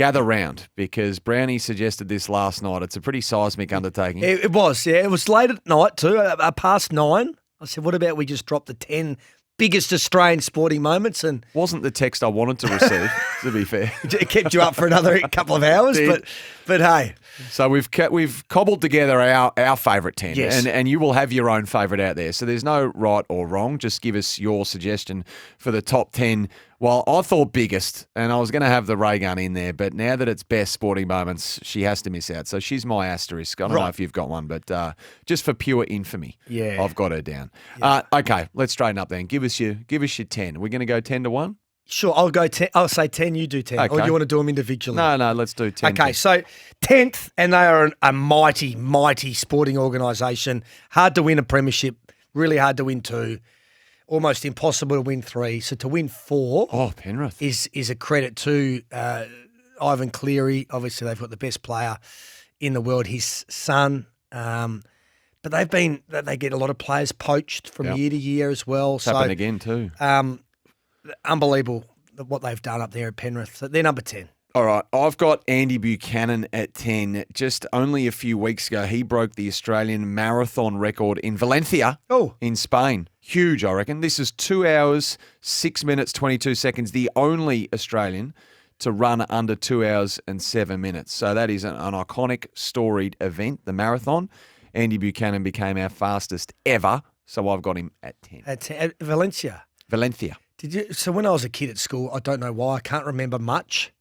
gather round because Brownie suggested this last night. It's a pretty seismic undertaking. It was, yeah. It was late at night too, past 9. I said, what about we just drop the 10 biggest Australian sporting moments? And Wasn't the text I wanted to receive, to be fair. it kept you up for another couple of hours, but hey. So we've cobbled together our favourite 10, Yes. and you will have your own favourite out there. So there's no right or wrong. Just give us your suggestion for the top 10. Well, I thought biggest, and I was going to have the ray gun in there, but now that it's best sporting moments, she has to miss out. So she's my asterisk. I don't know if you've got one, but just for pure infamy, I've got her down. Yeah. Okay, let's straighten up then. Give us your 10. We're going to go 10 to 1? Sure, I'll go 10. I'll say 10, you do 10. Okay. Or do you want to do them individually? No, let's do 10. Okay, so 10th, and they are a mighty, mighty sporting organisation. Hard to win a premiership, really hard to win 2. Almost impossible to win 3. So to win 4 Penrith is a credit to Ivan Cleary. Obviously, they've got the best player in the world, his son. But they get a lot of players poached from year to year as well. It's happened again too. Unbelievable what they've done up there at Penrith. So they're number 10. All right, I've got Andy Buchanan at 10. Just only a few weeks ago, he broke the Australian marathon record in Valencia in Spain. Huge, I reckon. This is 2 hours, 6 minutes, 22 seconds, the only Australian to run under 2 hours and 7 minutes. So that is an iconic, storied event, the marathon. Andy Buchanan became our fastest ever, so I've got him at 10. At Valencia? Valencia. So when I was a kid at school, I don't know why, I can't remember much.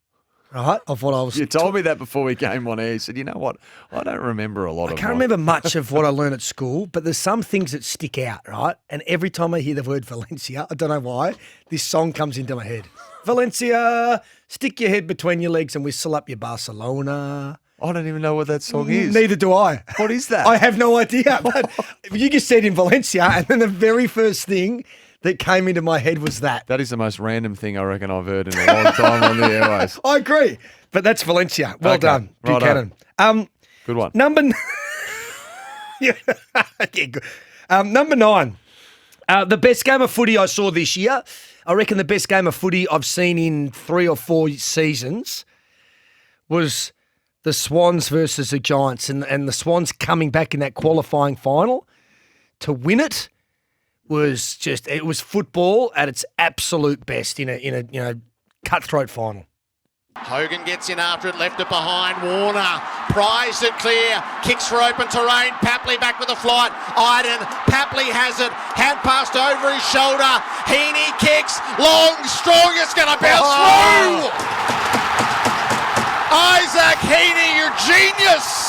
Right, of what I was. You told me that before we came on air. You said, you know what? I don't remember a lot of it. I can't remember much of what I learned at school, but there's some things that stick out, right? And every time I hear the word Valencia, I don't know why, this song comes into my head. Valencia, stick your head between your legs and whistle up your Barcelona. I don't even know what that song is. Neither do I. What is that? I have no idea. But you just said in Valencia, and then the very first thing that came into my head was that. That is the most random thing I reckon I've heard in a long time on the airways. I agree. But that's Valencia. Well done, Buchanan. Good one. Number 9. The best game of footy I saw this year. I reckon the best game of footy I've seen in 3 or 4 seasons was the Swans versus the Giants, and the Swans coming back in that qualifying final to win it. It was football at its absolute best in a cutthroat final. Hogan gets in after it, left it behind. Warner pries it clear, kicks for open terrain. Papley back with a flight. Iden, Papley has it, hand passed over his shoulder. Heaney kicks, long, strong, it's going to bounce through. Isaac Heaney, you're genius.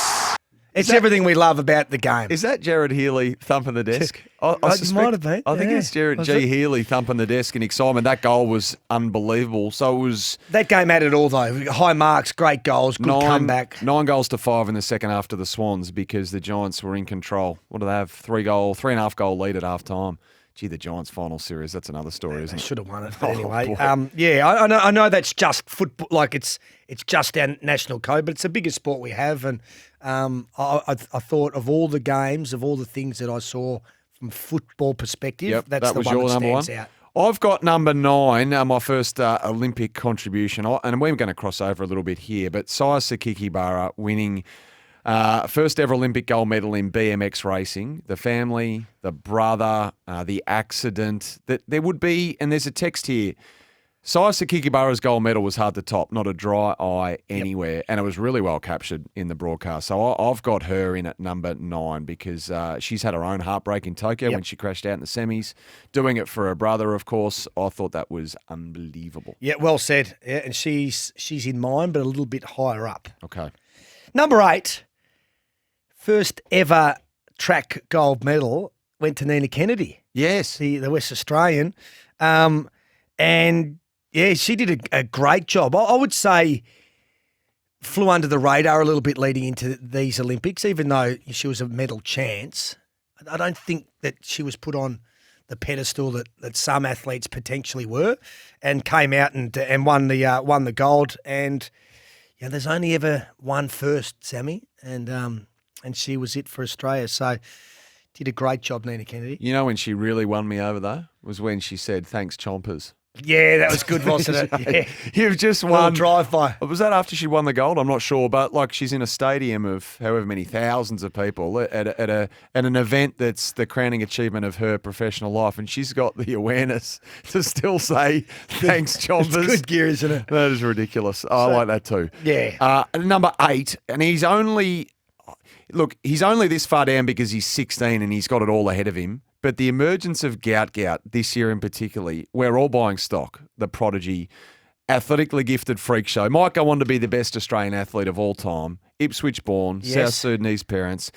It's everything we love about the game. Is that Jared Healy thumping the desk? I might have been. I think it's Jared G. Healy thumping the desk in excitement. That goal was unbelievable. So it was... That game had it all, though. High marks, great goals, good comeback. 9 goals to 5 in the second half to the Swans because the Giants were in control. What do they have? 3.5 goal lead at half time. Gee, the Giants' final series, that's another story, isn't it? They should have won it. But anyway, I know that's just football. Like it's just our national code, but it's the biggest sport we have. And I thought of all the games, of all the things that I saw from football perspective, that's the one that stands out. I've got number 9, my first Olympic contribution, and we're going to cross over a little bit here, but Saya Sakikibara winning first ever Olympic gold medal in BMX racing. The family, the brother, the accident that there would be, and there's a text here. Saya Sakikibara's gold medal was hard to top, not a dry eye anywhere, and it was really well captured in the broadcast. So I've got her in at number 9 because she's had her own heartbreak in Tokyo when she crashed out in the semis. Doing it for her brother, of course, I thought that was unbelievable. Yeah, well said. Yeah, and she's in mine, but a little bit higher up. Okay. Number 8. First ever track gold medal went to Nina Kennedy. Yes. The West Australian. And, yeah, she did a great job. I would say flew under the radar a little bit leading into these Olympics, even though she was a medal chance. I don't think that she was put on the pedestal that some athletes potentially were, and came out and won the gold. And, yeah, there's only ever one first, Sammy, and she was it for Australia. So did a great job, Nina Kennedy. You know when she really won me over, though, was when she said, thanks, Chompers. Yeah, that was good, wasn't it? Yeah. You've just Little won. drive-by. Was that after she won the gold? I'm not sure, but like she's in a stadium of however many thousands of people at an event that's the crowning achievement of her professional life, and she's got the awareness to still say thanks, Chompers. It's good gear, isn't it? That is ridiculous. I like that too. Yeah. Number 8, and he's only this far down because he's 16 and he's got it all ahead of him. But the emergence of Gout this year in particular, we're all buying stock. The prodigy, athletically gifted freak show. Might go on to be the best Australian athlete of all time. Ipswich born, Yes. South Sudanese parents.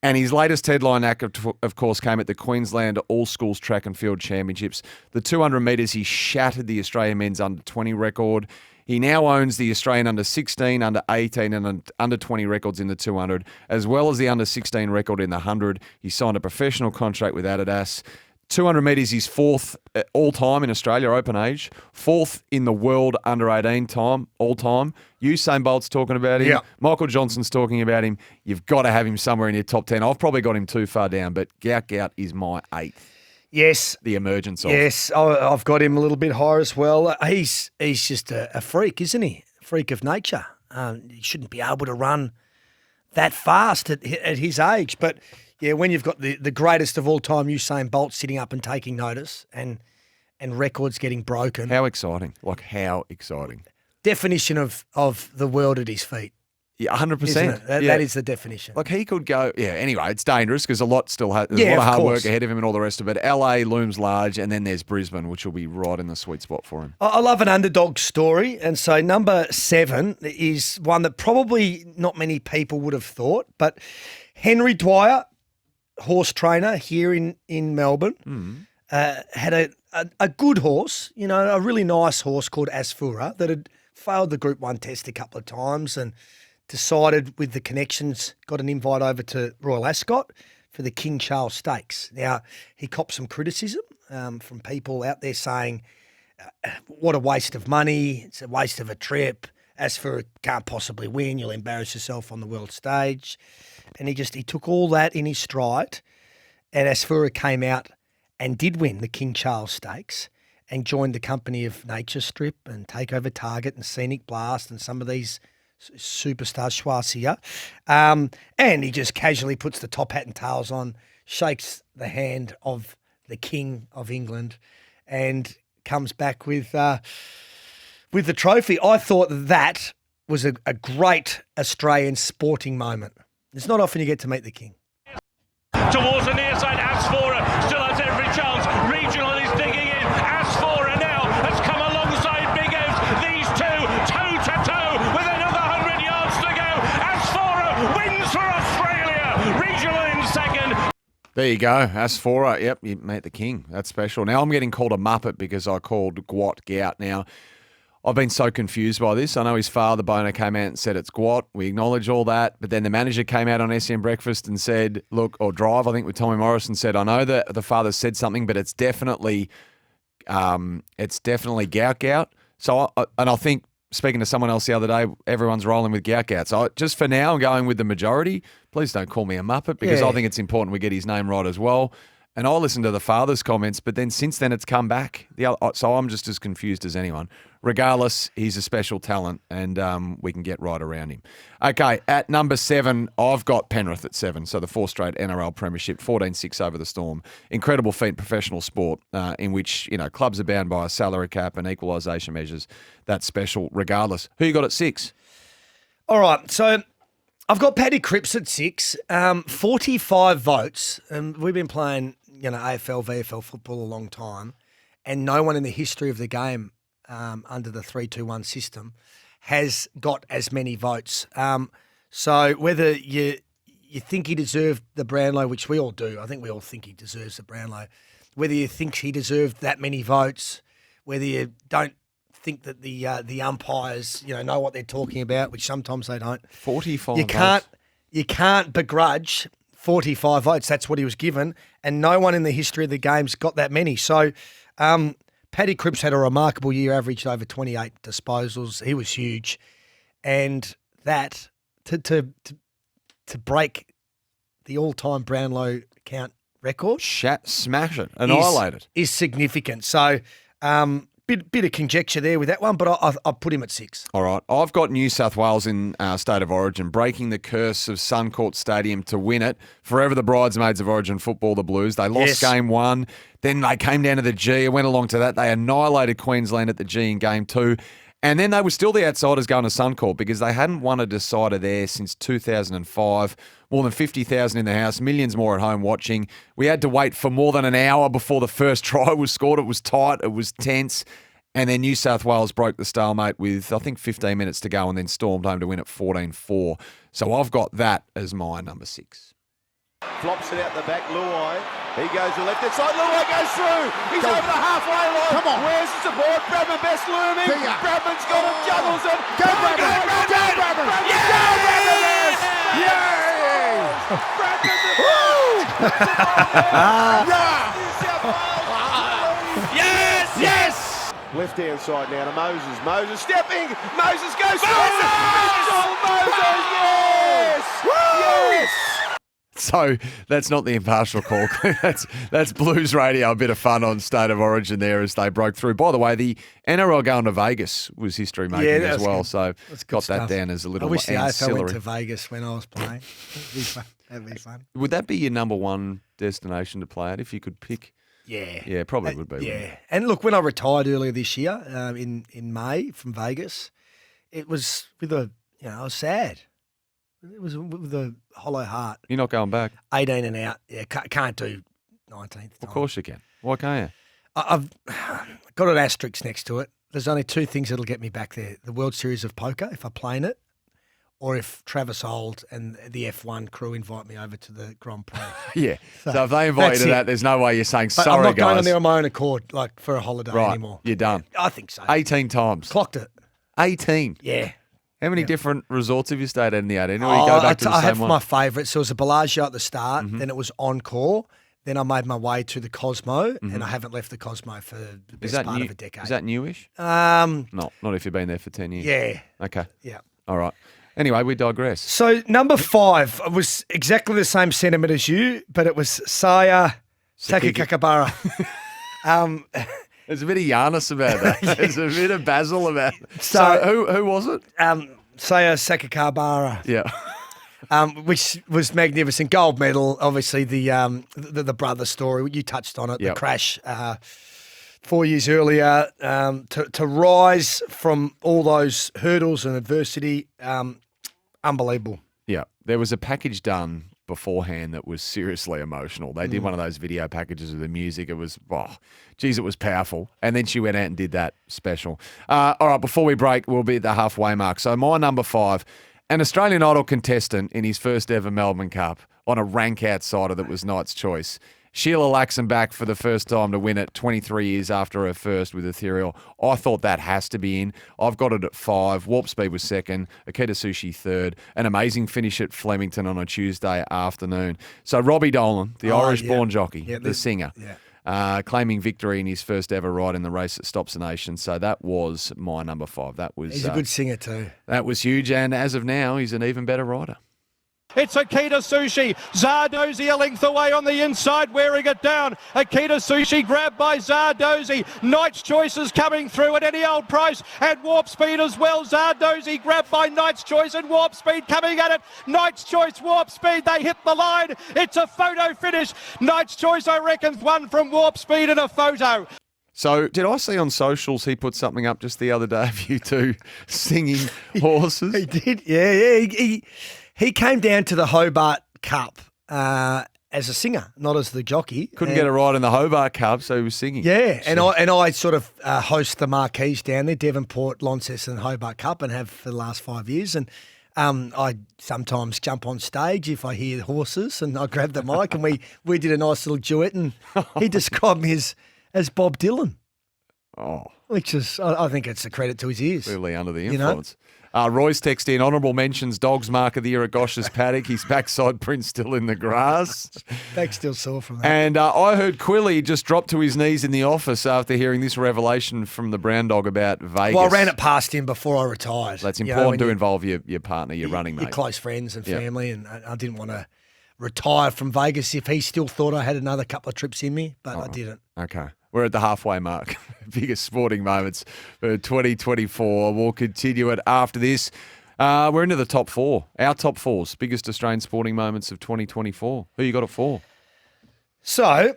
And his latest headline act, of course, came at the Queensland All Schools Track and Field Championships. The 200 metres, he shattered the Australian men's under-20 record. He now owns the Australian under-16, under-18 and under-20 records in the 200, as well as the under-16 record in the 100. He signed a professional contract with Adidas. 200 metres, he's 4th all-time in Australia, open age. 4th in the world under-18 time, all-time. Usain Bolt's talking about him. Yeah. Michael Johnson's talking about him. You've got to have him somewhere in your top 10. I've probably got him too far down, but Gout is my 8th. Yes. The emergence of. Yes, I've got him a little bit higher as well. He's just a freak, isn't he? A freak of nature. He shouldn't be able to run that fast at his age. But, yeah, when you've got the greatest of all time, Usain Bolt, sitting up and taking notice and records getting broken. How exciting. How exciting. Definition of the world at his feet. Yeah, 100%. Isn't it? That is the definition. Like he could go, anyway, it's dangerous because there's a lot of of hard course. work ahead of him and all the rest of it. LA looms large, and then there's Brisbane, which will be right in the sweet spot for him. I love an underdog story. And so number 7 is one that probably not many people would have thought, but Henry Dwyer, horse trainer here in Melbourne, had a good horse, a really nice horse called Asfoora that had failed the Group 1 test a couple of times and decided with the connections, got an invite over to Royal Ascot for the King Charles Stakes. Now, he copped some criticism from people out there saying, what a waste of money, it's a waste of a trip, Asfoora can't possibly win, you'll embarrass yourself on the world stage. And he took all that in his stride, and Asfoora came out and did win the King Charles Stakes and joined the company of Nature Strip and Takeover Target and Scenic Blast and some of these superstars, Schwarzier. And he just casually puts the top hat and tails on, shakes the hand of the King of England and comes back with the trophy. I thought that was a great Australian sporting moment. It's not often you get to meet the King. Towards the near side, Asfoora still has every chance. Regional is digging in. Asfoora now has come alongside Big Oaks. These two, toe to toe, with another 100 yards to go. Asfoora wins for Australia. Regional in second. There you go. Asfoora. Yep, you met the King. That's special. Now I'm getting called a muppet because I called Gout. Now, I've been so confused by this. I know his father, Bono, came out and said it's Gout. We acknowledge all that. But then the manager came out on SEN Breakfast and said, Drive, I think, with Tommy Morrison, said, I know that the father said something, but it's definitely Gout. So, I think, speaking to someone else the other day, everyone's rolling with Gout. So just for now, I'm going with the majority. Please don't call me a muppet because I think it's important we get his name right as well. And I listened to the father's comments, but then since then it's come back. So I'm just as confused as anyone. Regardless, he's a special talent and we can get right around him. Okay, at number 7, I've got Penrith at 7. So the 4th straight NRL premiership, 14-6 over the Storm. Incredible feat in professional sport in which, clubs are bound by a salary cap and equalisation measures. That's special regardless. Who you got at 6? All right, so I've got Paddy Cripps at 6, 45 votes, and we've been playing, AFL, VFL football a long time, and no one in the history of the game under the 3-2-1 system has got as many votes. So whether you think he deserved the Brownlow, which we all do, I think we all think he deserves the Brownlow, whether you think he deserved that many votes, whether you don't think that the umpires, know what they're talking about, which sometimes they don't. 45 You can't begrudge 45 votes. That's what he was given, and no one in the history of the game's got that many. So Paddy Cripps had a remarkable year, averaged over 28 disposals. He was huge, and that to break the all-time Brownlow count record, Smash it, annihilate it. is significant. So bit of conjecture there with that one, but I put him at 6. All right. I've got New South Wales in State of Origin, breaking the curse of Suncorp Stadium to win it. Forever the bridesmaids of Origin football, the Blues. They lost game 1. Then they came down to the G and went along to that. They annihilated Queensland at the G in game 2. And then they were still the outsiders going to Suncorp because they hadn't won a decider there since 2005. More than 50,000 in the house, millions more at home watching. We had to wait for more than an hour before the first try was scored. It was tight. It was tense. And then New South Wales broke the stalemate with, I think, 15 minutes to go and then stormed home to win at 14-4. So I've got that as my number 6. Flops it out the back, Luai. He goes to the left hand side. Luai goes through. He's over the halfway line. Come on. Where's the support? Bradman best looming. Bradman's got him, juggles him. Go, Bradman! Go, Bradman! Yes! Yes! Bradman the Yes! left hand side now to Moses. Moses stepping. Moses goes through. Mitchell Moses. Yes! Yes! So that's not the impartial call. that's Blues Radio. A bit of fun on State of Origin there as they broke through. By the way, the NRL going to Vegas was history making as well. Good. So got stuff. that down as a little I wish the AFL ancillary. went to Vegas when I was playing. That'd be fun. Would that be your number one destination to play at if you could pick? Yeah. Yeah, probably would be. Yeah. And look, when I retired earlier this year in May from Vegas, it was I was sad. It was with a hollow heart. You're not going back? 18 and out. Yeah, can't do 19th time. Of course you can. Why can't you? I've got an asterisk next to it. There's only 2 things that'll get me back there. The World Series of Poker, if I play in it, or if Travis Holt and the F1 crew invite me over to the Grand Prix. Yeah. So if they invite you to that, there's no way you're saying, sorry, guys. I'm not going on there on my own accord, like for a holiday anymore. You're done. I think so. 18 times. Clocked it. 18? Yeah. How many different resorts have you stayed at in the 18? Or you go back to the I same have one? my favourites. So it was a Bellagio at the start, then it was Encore, then I made my way to the Cosmo, and I haven't left the Cosmo for the best part of a decade. Is that newish? Um, Not if you've been there for 10 years. yeah, Okay. yeah. All right. Anyway, we digress. So number 5 was exactly the same sentiment as you, but it was Saya Sakakakabara. There's a bit of Giannis about that. There's a bit of Basil about it. So who was it? Saya Sakakabara. Yeah. Which was magnificent. Gold medal, obviously the brother story. You touched on it, the crash 4 years earlier. To rise from all those hurdles and adversity, unbelievable. Yeah. There was a package done beforehand that was seriously emotional. They did one of those video packages with the music. It was, it was powerful. And then she went out and did that special. All right, before we break, we'll be at the halfway mark. So my number 5, an Australian Idol contestant in his first ever Melbourne Cup on a rank outsider that was Knight's Choice. Sheila Laxon back for the first time to win it 23 years after her first with Ethereal. I thought that has to be in. I've got it at 5. Warp Speed was 2nd. Akita Sushi 3rd. An amazing finish at Flemington on a Tuesday afternoon. So Robbie Dolan, the Irish-born jockey, the singer, claiming victory in his first ever ride in the race that stops the nation. So that was my number 5. He's a good singer too. That was huge. And as of now, he's an even better rider. It's Akita Sushi. Zardozi a length away on the inside, wearing it down. Akita Sushi grabbed by Zardozi. Knight's Choice is coming through at any old price. And Warp Speed as well. Zardozi grabbed by Knight's Choice and Warp Speed coming at it. Knight's Choice, Warp Speed, they hit the line. It's a photo finish. Knight's Choice, I reckon, one from Warp Speed and a photo. So did I see on socials he put something up just the other day of you two singing horses? He did, yeah. He came down to the Hobart Cup as a singer, not as the jockey. Couldn't get a ride in the Hobart Cup, so he was singing. Yeah, and I sort of host the marquees down there, Devonport, Launceston and Hobart Cup, and have for the last 5 years. And I sometimes jump on stage if I hear horses, and I grab the mic, and we did a nice little duet, and he described me as Bob Dylan. Oh. Which is, I think it's a credit to his ears. Clearly under the influence. Roy's text in, honourable mentions, dog's mark of the year at Gosh's paddock. His backside print still in the grass. Back's still sore from that. And I heard Quilly just dropped to his knees in the office after hearing this revelation from the brown dog about Vegas. Well, I ran it past him before I retired. That's important to involve your partner, your running mate. Your close friends and family, and I didn't want to retire from Vegas if he still thought I had another couple of trips in me, but I didn't. Okay. We're at the halfway mark. Biggest sporting moments for 2024. We'll continue it after this. We're into the top four. Our top fours. Biggest Australian sporting moments of 2024. Who you got it for? So,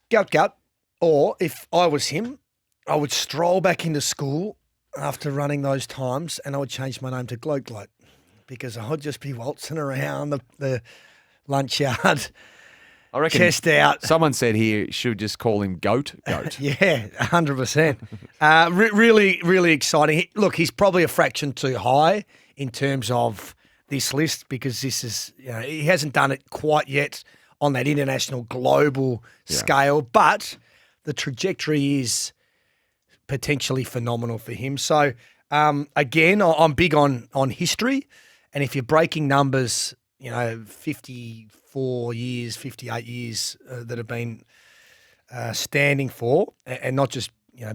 gut, or if I was him, I would stroll back into school after running those times and I would change my name to Gloat Gloat because I'd just be waltzing around the lunch yard, I reckon chest out. Someone said here should just call him Goat. Yeah, 100%. Really, really exciting. Look, he's probably a fraction too high in terms of this list because this is, he hasn't done it quite yet on that international global scale, but the trajectory is potentially phenomenal for him. So, again, I'm big on history, and if you're breaking numbers, 54 years, 58 years that have been standing for, and not just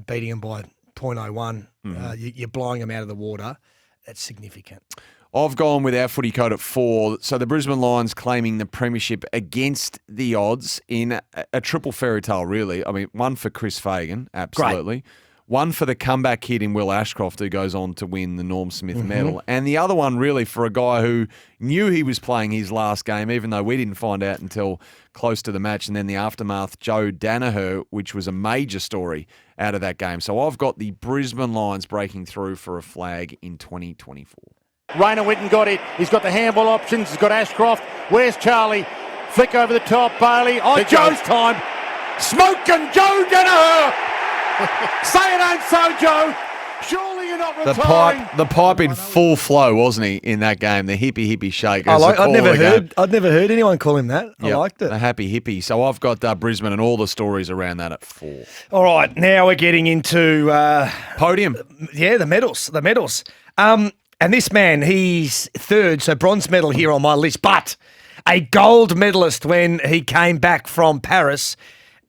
beating them by 0.01, you're blowing them out of the water. That's significant. I've gone with our footy code at 4. So the Brisbane Lions claiming the premiership against the odds in a triple fairy tale, really. I mean, one for Chris Fagan, absolutely. Great. One for the comeback kid in Will Ashcroft, who goes on to win the Norm Smith medal. And the other one, really, for a guy who knew he was playing his last game, even though we didn't find out until close to the match. And then the aftermath, Joe Danaher, which was a major story out of that game. So I've got the Brisbane Lions breaking through for a flag in 2024. Rayner Whitten got it. He's got the handball options. He's got Ashcroft. Where's Charlie? Flick over the top. Bailey. Oh, Joe's time. Smoking Joe Danaher. Say it ain't so, Joe. Surely you're not retiring. The pipe in full flow, wasn't he, in that game? The hippie shake. I'd never heard anyone call him that. I liked it. The happy hippie. So I've got Brisbane and all the stories around that at 4. All right, now we're getting into podium. Yeah, the medals. And this man, he's third, so bronze medal here on my list, but a gold medalist when he came back from Paris.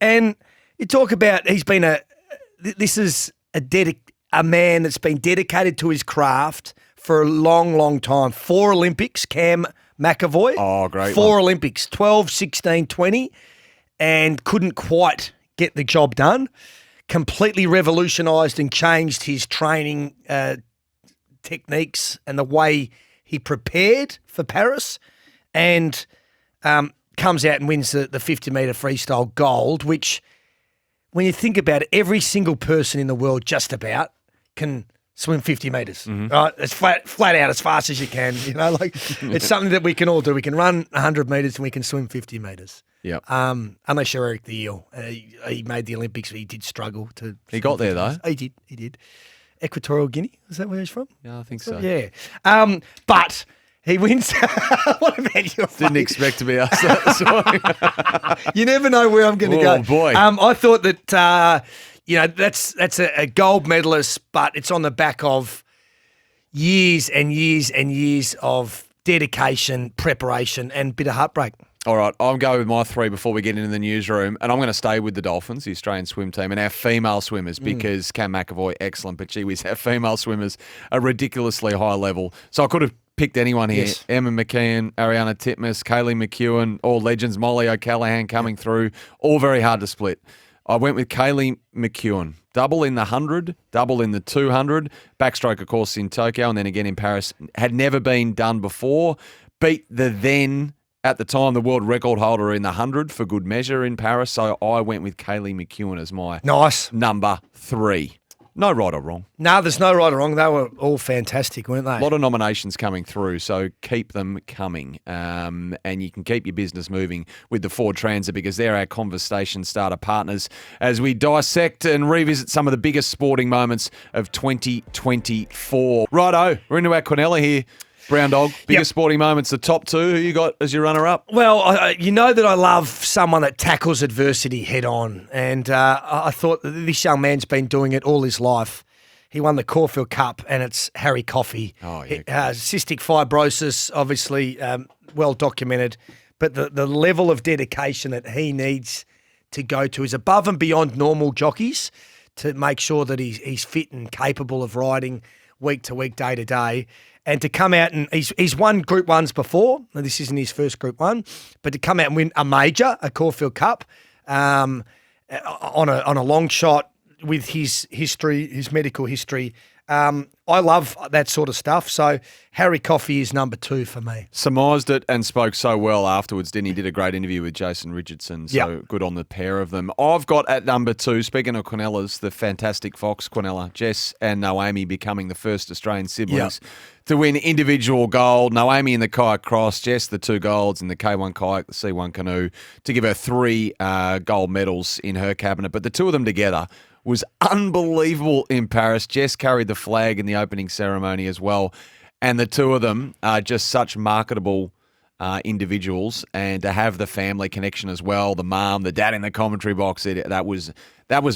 And you talk about this is a man that's been dedicated to his craft for a long, long time. 4 Olympics, Cam McAvoy. Oh, great. 4 Olympics, 12, 16, 20, and couldn't quite get the job done. Completely revolutionised and changed his training techniques and the way he prepared for Paris, and comes out and wins the 50-metre freestyle gold, which, when you think about it, every single person in the world just about can swim 50 metres. Right? It's flat out as fast as you can. It's something that we can all do. We can run 100 metres and we can swim 50 metres. Yeah. Unless you're Eric the Eel. He made the Olympics, but he did struggle to. He got there though. He did. Equatorial Guinea, is that where he's from? Yeah, I think so. Yeah. But he wins. What about your Didn't expect to be asked that this morning. You never know where I'm going to go. Oh, boy. I thought that, that's a gold medalist, but it's on the back of years and years and years of dedication, preparation, and a bit of heartbreak. All right, I'll go with my 3 before we get into the newsroom, and I'm going to stay with the Dolphins, the Australian swim team, and our female swimmers, because Cam McAvoy, excellent, but gee whiz, our female swimmers are ridiculously high level. So I could have picked anyone here. Yes. Emma McKeon, Ariana Titmus, Kaylee McEwen, all legends, Molly O'Callaghan coming through, all very hard to split. I went with Kaylee McEwen. Double in the 100, double in the 200, backstroke, of course, in Tokyo, and then again in Paris. Had never been done before. Beat the then, at the time, the world record holder in the 100 for good measure in Paris. So I went with Kaylee McEwen as my number 3. No right or wrong. No, there's no right or wrong. They were all fantastic, weren't they? A lot of nominations coming through, so keep them coming. And you can keep your business moving with the Ford Transit, because they're our conversation starter partners as we dissect and revisit some of the biggest sporting moments of 2024. Righto, we're into our Quinella here. Brown Dog, biggest sporting moments, the top 2. Who you got as your runner-up? Well, you know that I love someone that tackles adversity head on, and I thought that this young man's been doing it all his life. He won the Caulfield Cup, and it's Harry Coffey. Oh, yeah. Cystic fibrosis, obviously well documented, but the level of dedication that he needs to go to is above and beyond normal jockeys to make sure that he's fit and capable of riding week to week, day to day. And to come out and he's won Group 1s before. Now, this isn't his first Group 1, but to come out and win a major, a Caulfield Cup, on a long shot with his history, his medical history. I love that sort of stuff. So Harry Coffey is number 2 for me. Surmised it and spoke so well afterwards, didn't he? Did a great interview with Jason Richardson. So Yep. good on the pair of them. I've got at number 2, speaking of Quinellas, the fantastic Fox Quinella, Jess and Naomi becoming the first Australian siblings to win individual gold. Naomi in the kayak cross, Jess the 2 golds in the K1 kayak, the C1 canoe, to give her 3 gold medals in her cabinet. But the two of them together was unbelievable in Paris. Jess carried the flag in the opening ceremony as well. And the two of them are just such marketable individuals. And to have the family connection as well, the mum, the dad in the commentary box, that was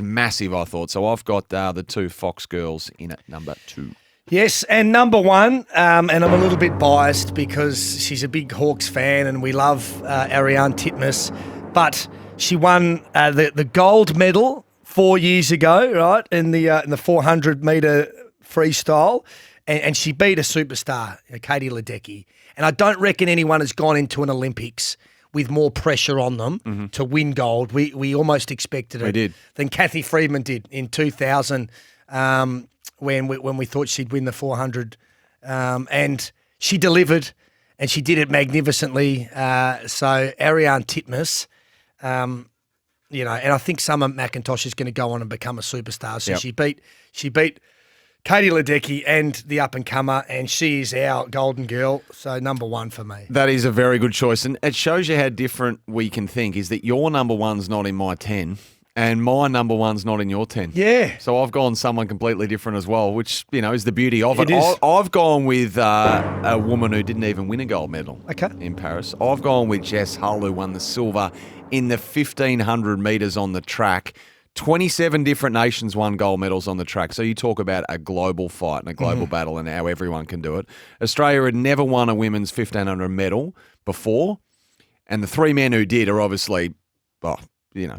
massive, I thought. So I've got the 2 Fox girls in at number 2. Yes, and number 1, and I'm a little bit biased because she's a big Hawks fan and we love Ariane Titmus, but she won the gold medal 4 years ago, right, in the 400-metre freestyle, and she beat a superstar, Katie Ledecky. And I don't reckon anyone has gone into an Olympics with more pressure on them to win gold. We almost expected it than Kathy Friedman did in 2000 when we thought she'd win the 400. And she delivered, and she did it magnificently. So Ariane Titmus, and I think Summer McIntosh is going to go on and become a superstar. So she beat Katie Ledecky and the up-and-comer, and she is our golden girl. So number 1 for me. That is a very good choice. And it shows you how different we can think, is that your number 1's not in my 10 and my number 1's not in your 10. Yeah. So I've gone someone completely different as well, which, is the beauty of it. It is. I've gone with a woman who didn't even win a gold medal in Paris. I've gone with Jess Hull, who won the silver in the 1,500 metres on the track. 27 different nations won gold medals on the track. So you talk about a global fight and a global battle and how everyone can do it. Australia had never won a women's 1,500 medal before. And the 3 men who did are obviously,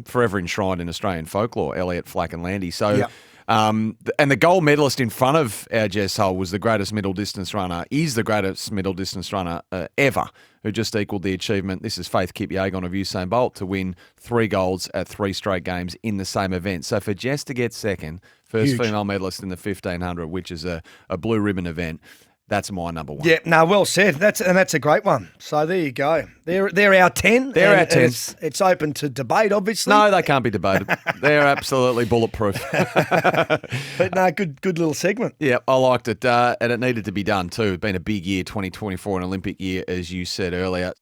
forever enshrined in Australian folklore, Elliot, Flack and Landy. So, and the gold medalist in front of our Jess Hull was the greatest middle distance runner, is the greatest middle distance runner ever, who just equalled the achievement. This is Faith Kipyegon of Usain Bolt to win 3 golds at 3 straight games in the same event. So for Jess to get second, first female medalist in the 1,500, which is a blue ribbon event, that's my number 1. Yeah, no, well said. That's a great one. So there you go. They're our 10. They're our 10. It's open to debate, obviously. No, they can't be debated. They're absolutely bulletproof. But no, good little segment. Yeah, I liked it. And it needed to be done too. It's been a big year, 2024, an Olympic year, as you said earlier.